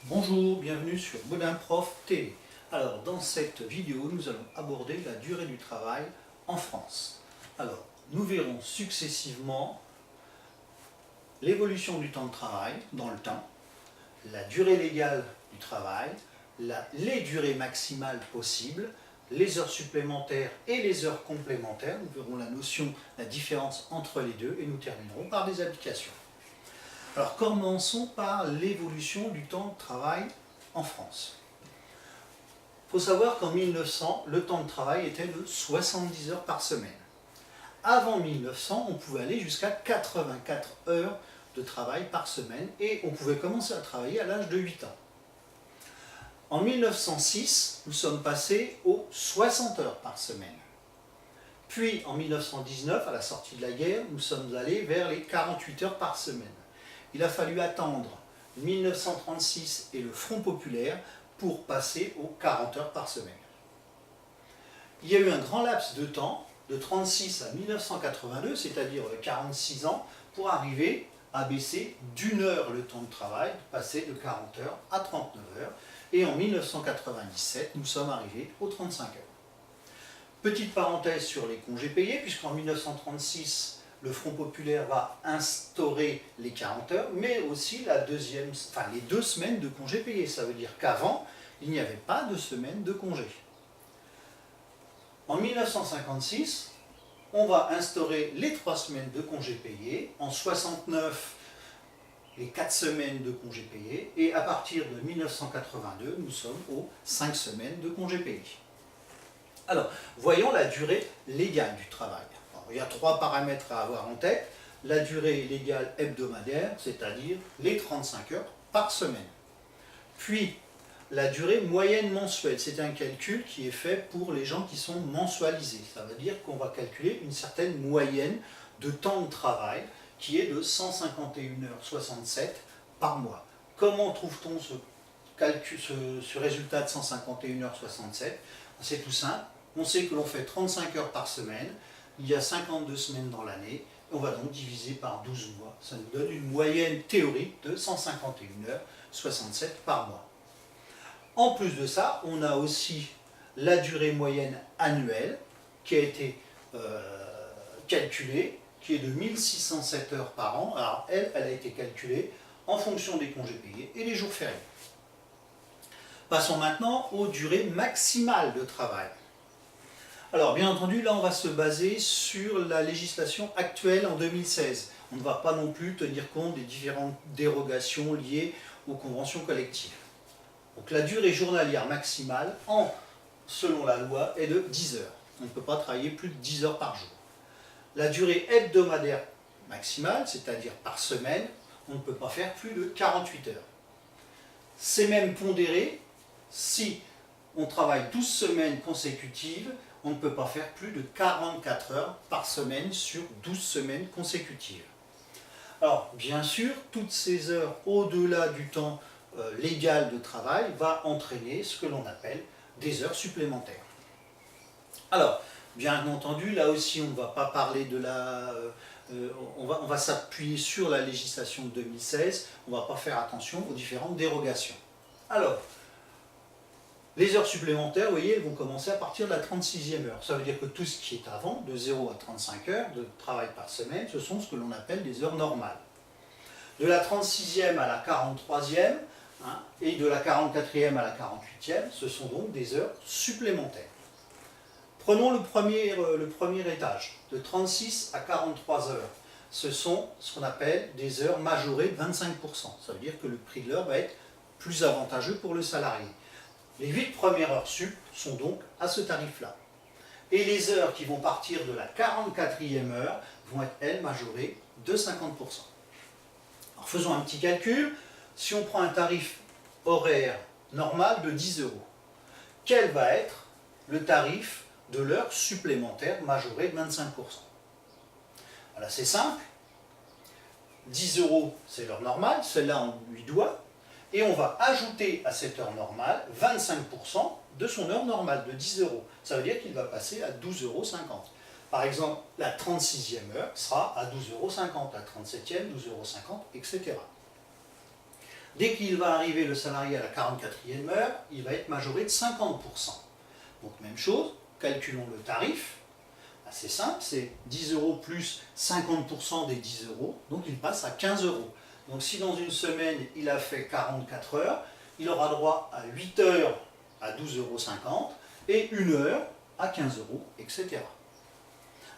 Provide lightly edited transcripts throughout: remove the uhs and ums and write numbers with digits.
Bonjour, bienvenue sur Bodin Prof TV. Alors, dans cette vidéo, nous allons aborder la durée du travail en France. Alors, nous verrons successivement l'évolution du temps de travail dans le temps, la durée légale du travail, les durées maximales possibles, les heures supplémentaires et les heures complémentaires. Nous verrons la différence entre les deux et nous terminerons par des applications. Alors commençons par l'évolution du temps de travail en France. Il faut savoir qu'en 1900, le temps de travail était de 70 heures par semaine. Avant 1900, on pouvait aller jusqu'à 84 heures de travail par semaine et on pouvait commencer à travailler à l'âge de 8 ans. En 1906, nous sommes passés aux 60 heures par semaine. Puis en 1919, à la sortie de la guerre, nous sommes allés vers les 48 heures par semaine. Il a fallu attendre 1936 et le Front populaire pour passer aux 40 heures par semaine. Il y a eu un grand laps de temps, de 1936 à 1982, c'est-à-dire 46 ans, pour arriver à baisser d'1 heure le temps de travail, passer de 40 heures à 39 heures. Et en 1997, nous sommes arrivés aux 35 heures. Petite parenthèse sur les congés payés, puisqu'en 1936, le Front populaire va instaurer les 40 heures, mais aussi les 2 semaines de congés payés. Ça veut dire qu'avant, il n'y avait pas de semaine de congé. En 1956, on va instaurer les 3 semaines de congés payés. En 1969, les 4 semaines de congés payés. Et à partir de 1982, nous sommes aux 5 semaines de congés payés. Alors, voyons la durée légale du travail. Il y a 3 paramètres à avoir en tête. La durée légale hebdomadaire, c'est-à-dire les 35 heures par semaine. Puis, la durée moyenne mensuelle, c'est un calcul qui est fait pour les gens qui sont mensualisés. Ça veut dire qu'on va calculer une certaine moyenne de temps de travail qui est de 151,67 heures par mois. Comment trouve-t-on ce résultat de 151,67 heures? C'est tout simple. On sait que l'on fait 35 heures par semaine. Il y a 52 semaines dans l'année, on va donc diviser par 12 mois. Ça nous donne une moyenne théorique de 151,67 heures par mois. En plus de ça, on a aussi la durée moyenne annuelle qui a été calculée, qui est de 1607 heures par an. Alors elle a été calculée en fonction des congés payés et des jours fériés. Passons maintenant aux durées maximales de travail. Alors, bien entendu, là, on va se baser sur la législation actuelle en 2016. On ne va pas non plus tenir compte des différentes dérogations liées aux conventions collectives. Donc, la durée journalière maximale, selon la loi, est de 10 heures. On ne peut pas travailler plus de 10 heures par jour. La durée hebdomadaire maximale, c'est-à-dire par semaine, on ne peut pas faire plus de 48 heures. C'est même pondéré si on travaille 12 semaines consécutives. On ne peut pas faire plus de 44 heures par semaine sur 12 semaines consécutives. Alors, bien sûr, toutes ces heures au-delà du temps légal de travail va entraîner ce que l'on appelle des heures supplémentaires. Alors, bien entendu, là aussi, on ne va pas parler de on va s'appuyer sur la législation de 2016, on ne va pas faire attention aux différentes dérogations. Alors, les heures supplémentaires, vous voyez, elles vont commencer à partir de la 36e heure. Ça veut dire que tout ce qui est avant, de 0 à 35 heures de travail par semaine, ce sont ce que l'on appelle des heures normales. De la 36e à la 43e, et de la 44e à la 48e, ce sont donc des heures supplémentaires. Prenons le premier étage, de 36 à 43 heures. Ce sont ce qu'on appelle des heures majorées de 25%. Ça veut dire que le prix de l'heure va être plus avantageux pour le salarié. Les 8 premières heures sup sont donc à ce tarif-là. Et les heures qui vont partir de la 44e heure vont être, elles, majorées de 50%. Alors faisons un petit calcul. Si on prend un tarif horaire normal de 10 euros, quel va être le tarif de l'heure supplémentaire majorée de 25%? Voilà, c'est simple. 10 euros, c'est l'heure normale, celle-là on lui doit. Et on va ajouter à cette heure normale 25% de son heure normale de 10 euros. Ça veut dire qu'il va passer à 12,50 euros. Par exemple, la 36e heure sera à 12,50 euros, la 37e, 12,50 euros, etc. Dès qu'il va arriver le salarié à la 44e heure, il va être majoré de 50%. Donc même chose, calculons le tarif. C'est simple, c'est 10 euros plus 50% des 10 euros, donc il passe à 15 euros. Donc si dans une semaine il a fait 44 heures, il aura droit à 8 heures à 12,50 euros et 1 heure à 15 euros, etc.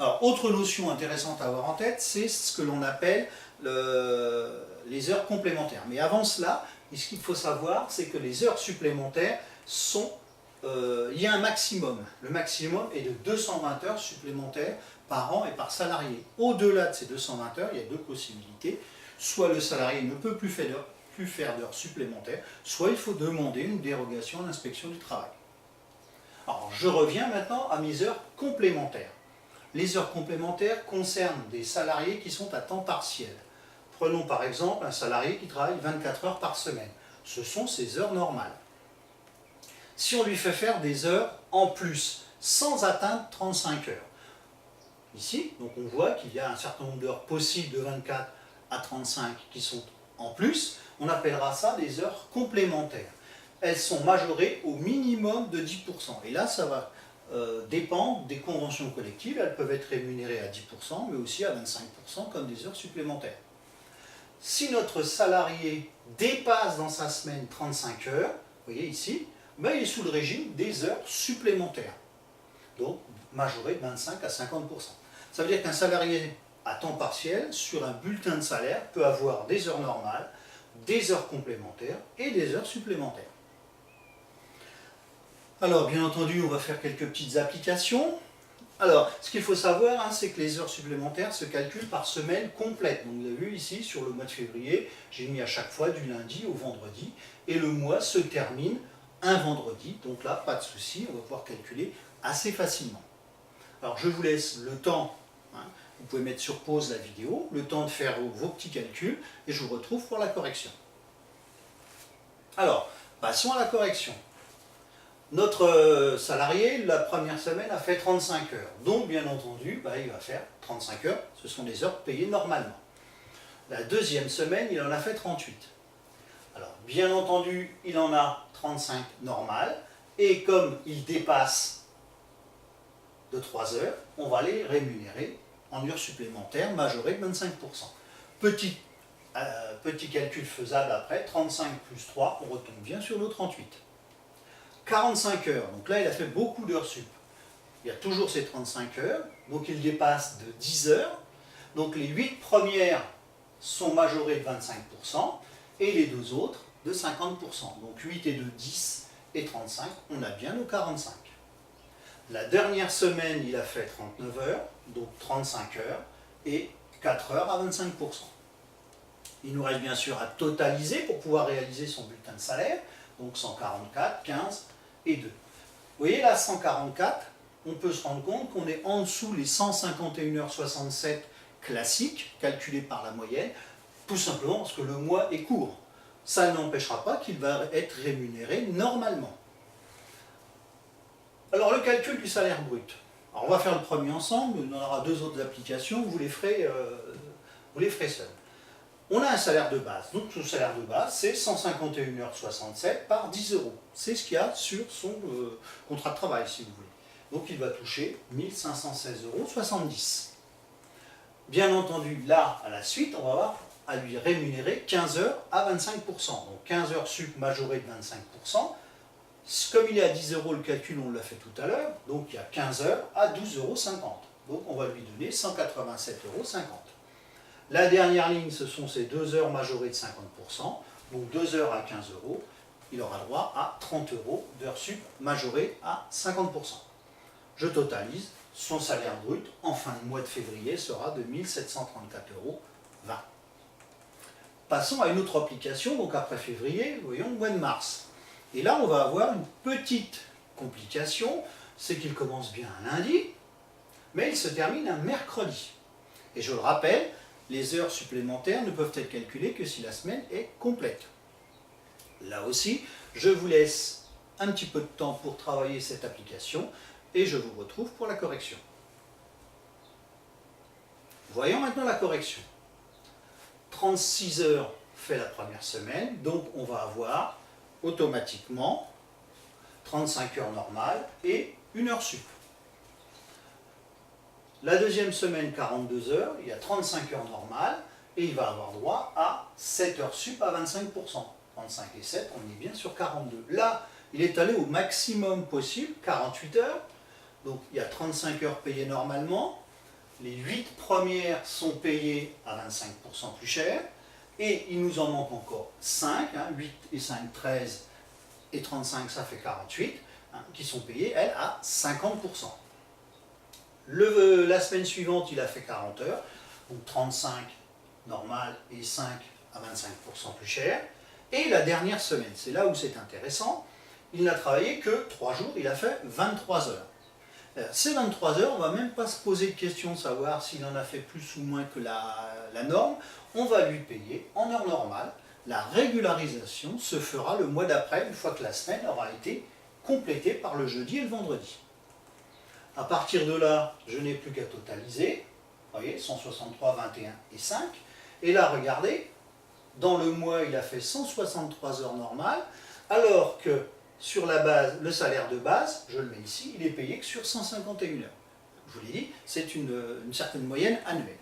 Alors, autre notion intéressante à avoir en tête, c'est ce que l'on appelle les heures complémentaires. Mais avant cela, ce qu'il faut savoir, c'est que les heures supplémentaires sont... il y a un maximum. Le maximum est de 220 heures supplémentaires par an et par salarié. Au-delà de ces 220 heures, il y a deux possibilités. Soit le salarié ne peut plus faire d'heures supplémentaires, soit il faut demander une dérogation à l'inspection du travail. Alors, je reviens maintenant à mes heures complémentaires. Les heures complémentaires concernent des salariés qui sont à temps partiel. Prenons par exemple un salarié qui travaille 24 heures par semaine. Ce sont ses heures normales. Si on lui fait faire des heures en plus, sans atteindre 35 heures, ici, donc on voit qu'il y a un certain nombre d'heures possibles de 24 à 35 qui sont en plus, on appellera ça des heures complémentaires. Elles sont majorées au minimum de 10%. Et là, ça va dépendre des conventions collectives. Elles peuvent être rémunérées à 10%, mais aussi à 25% comme des heures supplémentaires. Si notre salarié dépasse dans sa semaine 35 heures, vous voyez ici, ben il est sous le régime des heures supplémentaires. Donc, majoré de 25 à 50%. Ça veut dire qu'un salarié à temps partiel, sur un bulletin de salaire, peut avoir des heures normales, des heures complémentaires et des heures supplémentaires. Alors, bien entendu, on va faire quelques petites applications. Alors, ce qu'il faut savoir, c'est que les heures supplémentaires se calculent par semaine complète. Donc, vous avez vu ici, sur le mois de février, j'ai mis à chaque fois du lundi au vendredi, et le mois se termine un vendredi. Donc là, pas de souci, on va pouvoir calculer assez facilement. Alors, je vous laisse le temps, vous pouvez mettre sur pause la vidéo, le temps de faire vos petits calculs, et je vous retrouve pour la correction. Alors, passons à la correction. Notre salarié, la première semaine, a fait 35 heures. Donc, bien entendu, il va faire 35 heures. Ce sont des heures payées normalement. La deuxième semaine, il en a fait 38. Alors, bien entendu, il en a 35 normales. Et comme il dépasse de 3 heures, on va les rémunérer en heures supplémentaires majorées de 25%. Petit calcul faisable après, 35 plus 3, on retombe bien sur nos 38. 45 heures, donc là il a fait beaucoup d'heures sup. Il y a toujours ces 35 heures, donc il dépasse de 10 heures. Donc les 8 premières sont majorées de 25% et les deux autres de 50%. Donc 8 et 2, 10 et 35, on a bien nos 45. La dernière semaine, il a fait 39 heures, donc 35 heures et 4 heures à 25%. Il nous reste bien sûr à totaliser pour pouvoir réaliser son bulletin de salaire, donc 144, 15 et 2. Vous voyez là, 144, on peut se rendre compte qu'on est en dessous les 151h67 classiques, calculés par la moyenne, tout simplement parce que le mois est court. Ça n'empêchera pas qu'il va être rémunéré normalement. Alors le calcul du salaire brut. Alors on va faire le premier ensemble, il y en aura deux autres applications, vous les ferez seuls. On a un salaire de base, donc ce salaire de base c'est 151h67 par 10 euros. C'est ce qu'il y a sur son contrat de travail si vous voulez. Donc il va toucher 1516,70 euros. Bien entendu, là, à la suite, on va avoir à lui rémunérer 15 heures à 25%. Donc 15 heures sup majorées de 25%. Comme il est à 10 euros le calcul, on l'a fait tout à l'heure, donc il y a 15 heures à 12,50 euros. Donc on va lui donner 187,50 euros. La dernière ligne, ce sont ces 2 heures majorées de 50%, donc 2 heures à 15 euros. Il aura droit à 30 euros d'heures sup majorées à 50%. Je totalise, son salaire brut en fin de mois de février sera de 1734,20 euros. Passons à une autre application, donc après février, voyons le mois de mars. Et là, on va avoir une petite complication, c'est qu'il commence bien un lundi, mais il se termine un mercredi. Et je le rappelle, les heures supplémentaires ne peuvent être calculées que si la semaine est complète. Là aussi, je vous laisse un petit peu de temps pour travailler cette application et je vous retrouve pour la correction. Voyons maintenant la correction. 36 heures fait la première semaine, donc on va avoir automatiquement 35 heures normales et 1 heure sup. La deuxième semaine, 42 heures, il y a 35 heures normales et il va avoir droit à 7 heures sup à 25%. 35 et 7, on est bien sur 42. Là, il est allé au maximum possible, 48 heures. Donc il y a 35 heures payées normalement. Les 8 premières sont payées à 25% plus cher. Et il nous en manque encore 5, 8 et 5, 13 et 35, ça fait 48, qui sont payées, elles, à 50%. La semaine suivante, il a fait 40 heures, donc 35 normal et 5 à 25% plus cher. Et la dernière semaine, c'est là où c'est intéressant, il n'a travaillé que 3 jours, il a fait 23 heures. Ces 23 heures, on ne va même pas se poser de question de savoir s'il en a fait plus ou moins que la norme. On va lui payer en heure normale. La régularisation se fera le mois d'après, une fois que la semaine aura été complétée par le jeudi et le vendredi. À partir de là, je n'ai plus qu'à totaliser. Vous voyez, 163, 21 et 5. Et là, regardez, dans le mois, il a fait 163 heures normales, alors que sur la base, le salaire de base, je le mets ici, il est payé que sur 151 heures. Je vous l'ai dit, c'est une certaine moyenne annuelle.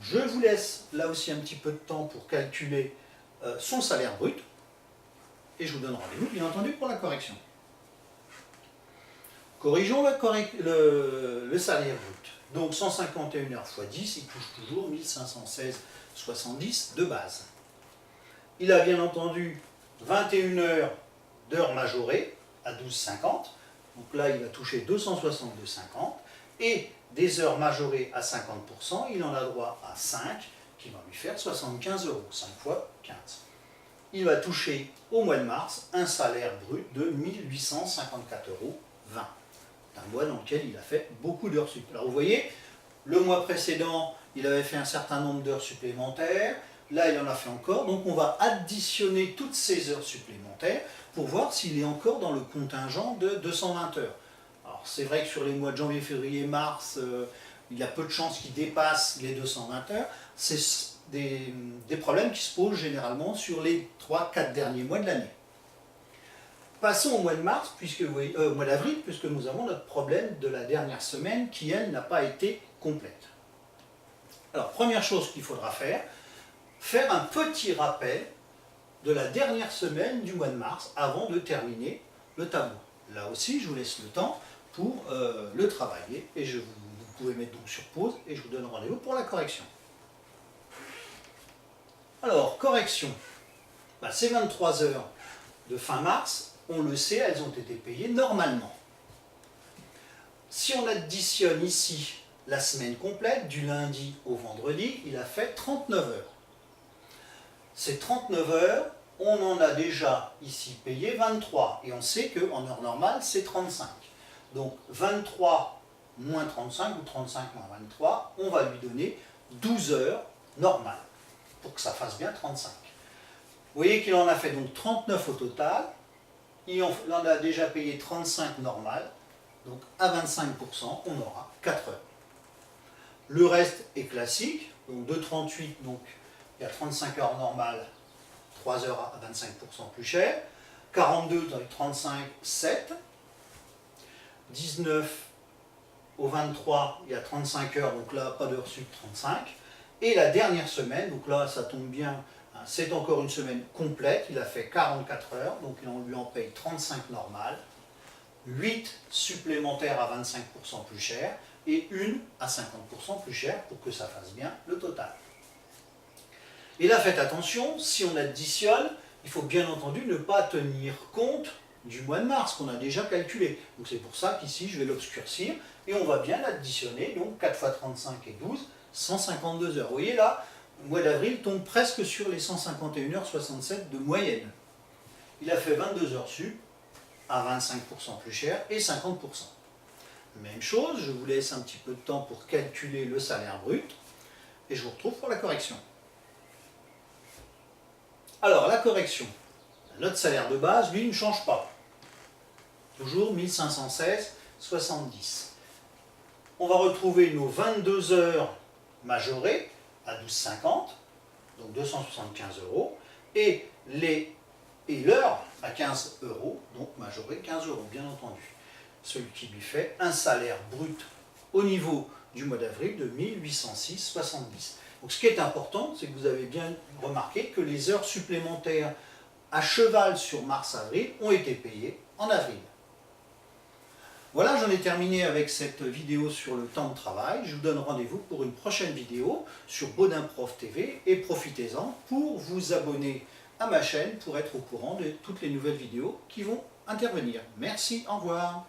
Je vous laisse là aussi un petit peu de temps pour calculer son salaire brut, et je vous donne rendez-vous, bien entendu, pour la correction. Corrigeons le salaire brut. Donc 151 heures x 10, il touche toujours 1516,70 de base. Il a bien entendu 21 heures d'heures majorées à 12,50. Donc là, il va toucher 262,50. Et des heures majorées à 50%, il en a droit à 5, qui va lui faire 75 euros, 5 fois 15. Il va toucher au mois de mars un salaire brut de 1854,20 euros. Un mois dans lequel il a fait beaucoup d'heures sup. Alors vous voyez, le mois précédent, il avait fait un certain nombre d'heures supplémentaires. Là, il en a fait encore. Donc on va additionner toutes ces heures supplémentaires pour voir s'il est encore dans le contingent de 220 heures. Alors c'est vrai que sur les mois de janvier, février, mars, il y a peu de chances qu'il dépasse les 220 heures. C'est des problèmes qui se posent généralement sur les 3-4 derniers mois de l'année. Passons au mois de mars, au mois d'avril, puisque nous avons notre problème de la dernière semaine qui, elle, n'a pas été complète. Alors, première chose qu'il faudra faire un petit rappel de la dernière semaine du mois de mars avant de terminer le tableau. Là aussi, je vous laisse le temps pour le travailler et vous pouvez mettre donc sur pause et je vous donne rendez-vous pour la correction. Alors, correction. Ces 23 heures de fin mars, on le sait, elles ont été payées normalement. Si on additionne ici la semaine complète, du lundi au vendredi, il a fait 39 heures. Ces 39 heures, on en a déjà ici payé 23. Et on sait qu'en heure normale, c'est 35. Donc 23 moins 35 ou 35 moins 23, on va lui donner 12 heures normales pour que ça fasse bien 35. Vous voyez qu'il en a fait donc 39 au total. Il en a déjà payé 35 normales, donc à 25%, on aura 4 heures. Le reste est classique, donc de 38, donc il y a 35 heures normales, 3 heures à 25% plus cher, 42 dans les 35, 7, 19 au 23, il y a 35 heures, donc là, pas d'heures sup, 35, et la dernière semaine, donc là, ça tombe bien, c'est encore une semaine complète, il a fait 44 heures, donc on lui en paye 35 normales, 8 supplémentaires à 25% plus cher, et une à 50% plus cher pour que ça fasse bien le total. Et là, faites attention, si on additionne, il faut bien entendu ne pas tenir compte du mois de mars qu'on a déjà calculé. Donc c'est pour ça qu'ici, je vais l'obscurcir, et on va bien l'additionner, donc 4 fois 35 et 12, 152 heures. Vous voyez là, le mois d'avril tombe presque sur les 151h67 de moyenne. Il a fait 22 heures sup à 25% plus cher et 50%. Même chose, je vous laisse un petit peu de temps pour calculer le salaire brut et je vous retrouve pour la correction. Alors, la correction. Notre salaire de base, lui, ne change pas. Toujours 1516,70. On va retrouver nos 22 heures majorées à 12,50, donc 275 euros, et l'heure à 15 €, donc majoré 15 € bien entendu. Ce qui lui fait un salaire brut au niveau du mois d'avril de 1806,70. Donc ce qui est important, c'est que vous avez bien remarqué que les heures supplémentaires à cheval sur mars-avril ont été payées en avril. Voilà, j'en ai terminé avec cette vidéo sur le temps de travail. Je vous donne rendez-vous pour une prochaine vidéo sur Baudin Prof TV et profitez-en pour vous abonner à ma chaîne pour être au courant de toutes les nouvelles vidéos qui vont intervenir. Merci, au revoir.